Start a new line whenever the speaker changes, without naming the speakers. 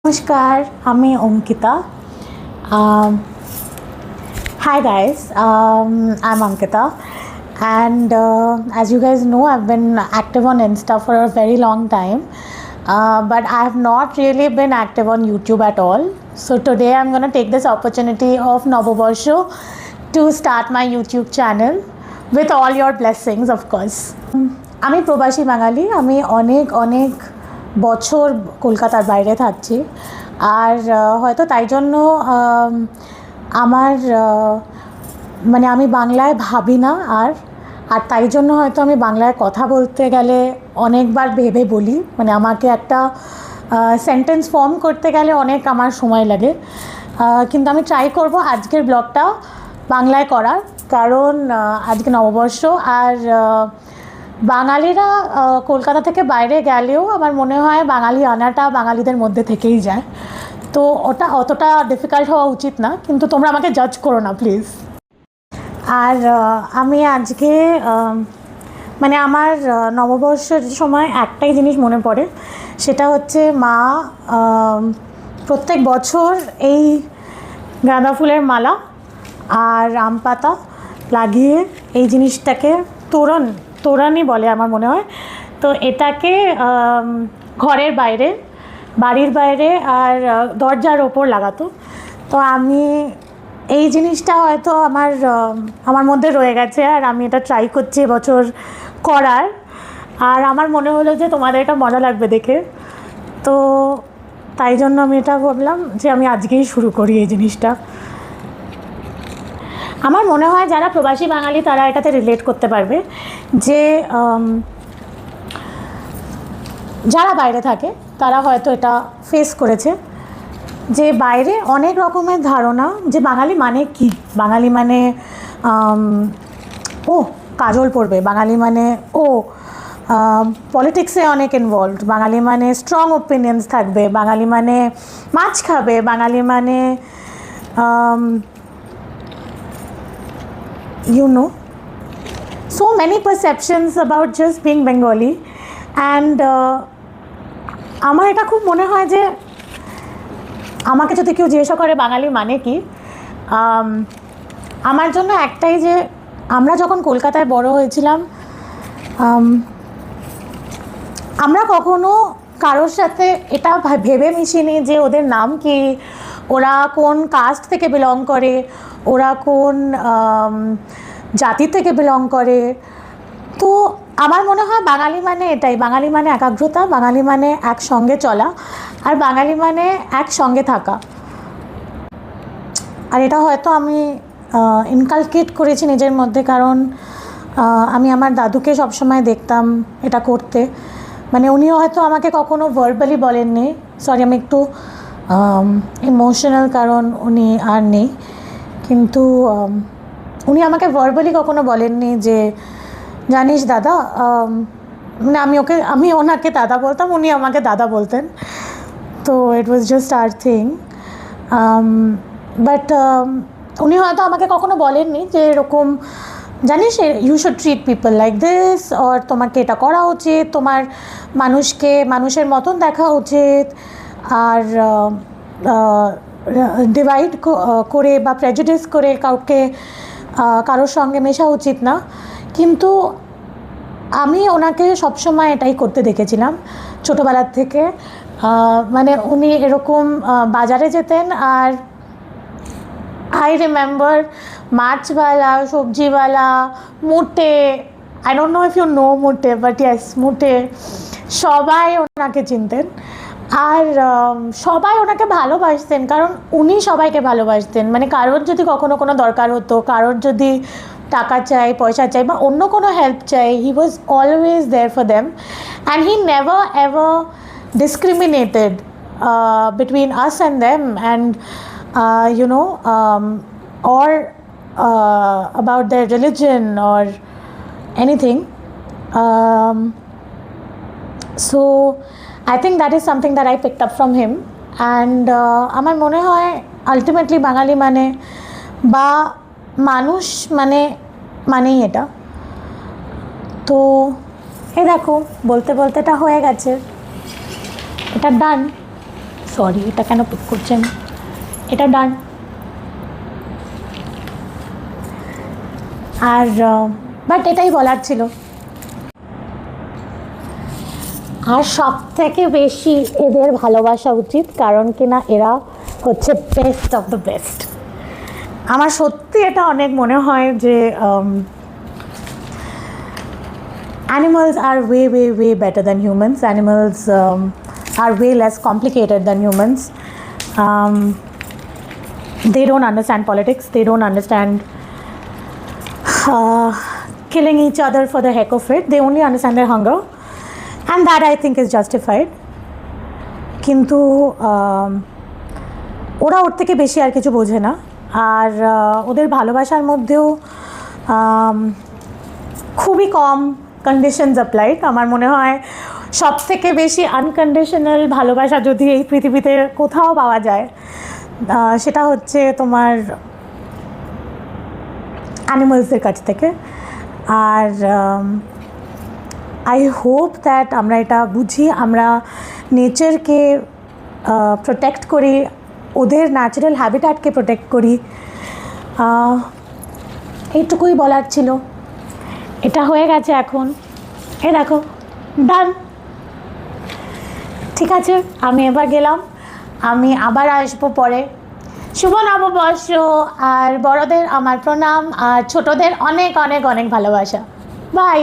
Namaskar, I'm Ankita. Um, Hi guys, I'm Ankita, and as you guys know, I've been active on Insta for a very long time, but I have not really been active on YouTube at all. So today I'm going to take this opportunity of Novobarsho to start my YouTube channel with all your blessings, of course. আমি প্রবাসী বাঙালি, আমি অনেক অনেক বছর কলকাতার বাইরে থাকছি, আর হয়তো তাই জন্য আমার মানে আমি বাংলায় ভাবি না, আর আর তাই জন্য হয়তো আমি বাংলায় কথা বলতে গেলে অনেকবার ভেবে বলি, মানে আমাকে একটা সেন্টেন্স ফর্ম করতে গেলে অনেক আমার সময় লাগে, কিন্তু আমি ট্রাই করব আজকের ব্লগটা বাংলায় করার, কারণ আজকে নববর্ষ, আর বাঙালিরা কলকাতা থেকে বাইরে গেলেও আমার মনে হয় বাঙালি আনাটা বাঙালিদের মধ্যে থেকেই যায়, তো ওটা অতটা ডিফিকাল্ট হওয়া উচিত না, কিন্তু তোমরা আমাকে জাজ করো না প্লিজ। আর আমি আজকে মানে আমার নববর্ষের সময় একটাই জিনিস মনে পড়ে, সেটা হচ্ছে মা প্রত্যেক বছর এই গাঁদা ফুলের মালা আর আম পাতা লাগিয়ে এই জিনিসটাকে তোরণই বলে আমার মনে হয়, তো এটাকে ঘরের বাইরে, বাড়ির বাইরে আর দরজার ওপর লাগাতো। তো আমি এই জিনিসটা হয়তো আমার মধ্যে রয়ে গেছে, আর আমি এটা ট্রাই করছি এবছর করার, আর আমার মনে হলো যে তোমাদের এটা মজা লাগবে দেখে, তো তাই জন্য আমি এটা ভাবলাম যে আমি আজকেই শুরু করি এই জিনিসটা। আমার মনে হয় যারা প্রবাসী বাঙালি তারা এটাতে রিলেট করতে পারবে, যে যারা বাইরে থাকে তারা হয়তো এটা ফেস করেছে, যে বাইরে অনেক রকমের ধারণা যে বাঙালি মানে কি, বাঙালি মানে ও কাজল পরবে, বাঙালি মানে ও পলিটিক্সে অনেক ইনভলভড, বাঙালি মানে স্ট্রং ওপিনিয়ন্স থাকবে, বাঙালি মানে মাছ খাবে, বাঙালি মানে you know, so many perceptions about just being Bengali, and আমার এটা খুব মনে হয় যে আমাকে যদি কেউ জিজ্ঞাসা করে বাঙালি মানে কি, আমার জন্য একটাই, যে আমরা যখন কলকাতায় বড় হয়েছিলাম আমরা কখনো কারোর সাথে এটা ভেবে মিশিনি যে ওদের নাম কি, ওরা কোন কাস্ট থেকে বিলং করে, ওরা কোন জাতি থেকে বিলং করে। তো আমার মনে হয় বাঙালি মানে এটাই, বাঙালি মানে একাগ্রতা, বাঙালি মানে একসঙ্গে চলা, আর বাঙালি মানে একসঙ্গে থাকা। আর এটা হয়তো আমি ইনকালকেট করেছি নিজের মধ্যে, কারণ আমি আমার দাদুকে সবসময় দেখতাম এটা করতে, মানে উনিও হয়তো আমাকে কখনো ভার্বালি বলেননি, সরি আমি একটু ইমোশনাল কারণ উনি আর নেই, কিন্তু উনি আমাকে ভার্বালি কখনো বলেননি যে জানিস দাদা, মানে আমি ওনাকে দাদা বলতাম, উনি আমাকে দাদা বলতেন, তো it was just a thing, but উনি হয়তো আমাকে কখনো বলেননি যে এরকম জানিস you should treat people like this, or তোমাকে এটা করা উচিত, তোমার মানুষকে মানুষের মতন দেখা উচিত, আর ডিভাইড করে বা প্রেজুডিস করে কারোর সঙ্গে মেশা উচিত না। কিন্তু আমি ওনাকে সবসময় এটাই করতে দেখেছিলাম ছোটোবেলার থেকে, মানে উনি এরকম বাজারে যেতেন, আর আই রিমেম্বার মাছওয়ালা, সবজিওয়ালা, মুটে, I don't know if you know মুটে, বাট ইয়েস মুটে, সবাই ওনাকে চিনতেন, আর সবাই ওনাকে ভালোবাসতেন, কারণ উনি সবাইকে ভালোবাসতেন, মানে কারোর যদি কখনো কোনো দরকার হতো, কারোর যদি টাকা চাই, পয়সা চাই, বা অন্য কোনো হেল্প চাই, he was always there for them, and he never ever discriminated between us and them, and you know, or about their religion or anything. So I think that is something that I picked up from him, and আমার মনে হয় ultimately বাঙালি মানে বা মানুষ মানেই এটা। তো এই দেখো বলতে বলতে এটা হয়ে গেছে, এটা ডান। সরি, এটা কেন পিক করছেন? এটা ডান। আর বাট এটাই বলার ছিল। আর সব থেকে বেশি এদের ভালোবাসা উচিত, কারণ কিনা এরা হচ্ছে বেস্ট অফ দ্য বেস্ট। আমার সত্যি এটা অনেক মনে হয় যে animals are way, way, way better than humans. Animals are way less complicated than humans. They don't understand politics. They don't understand killing each other for the heck of it. They only understand their hunger. And that I think is justified. কিন্তু ওরা ওর থেকে বেশি আর কিছু বোঝে না। আর ওদের ভালোবাসার মধ্যেও খুবই কম কন্ডিশনস অ্যাপ্লাইড। আমার মনে হয় সব থেকে বেশি আনকন্ডিশনাল ভালোবাসা যদি এই পৃথিবীতে কোথাও পাওয়া যায়, সেটা হচ্ছে তোমার অ্যানিমালসদের কাছ থেকে। আর আই হোপ দ্যাট আমরা এটা বুঝি, আমরা নেচারকে প্রোটেক্ট করি, ওদের ন্যাচারাল হ্যাবিট্যাটকে প্রোটেক্ট করি। এইটুকুই বলার ছিল। এটা হয়ে গেছে এখন। এ দেখো, ডান। ঠিক আছে, আমি এবার গেলাম। আমি আবার আসবো পরে। শুভ নববর্ষ। আর বড়দের আমার প্রণাম, আর ছোটদের অনেক অনেক অনেক ভালোবাসা। বাই।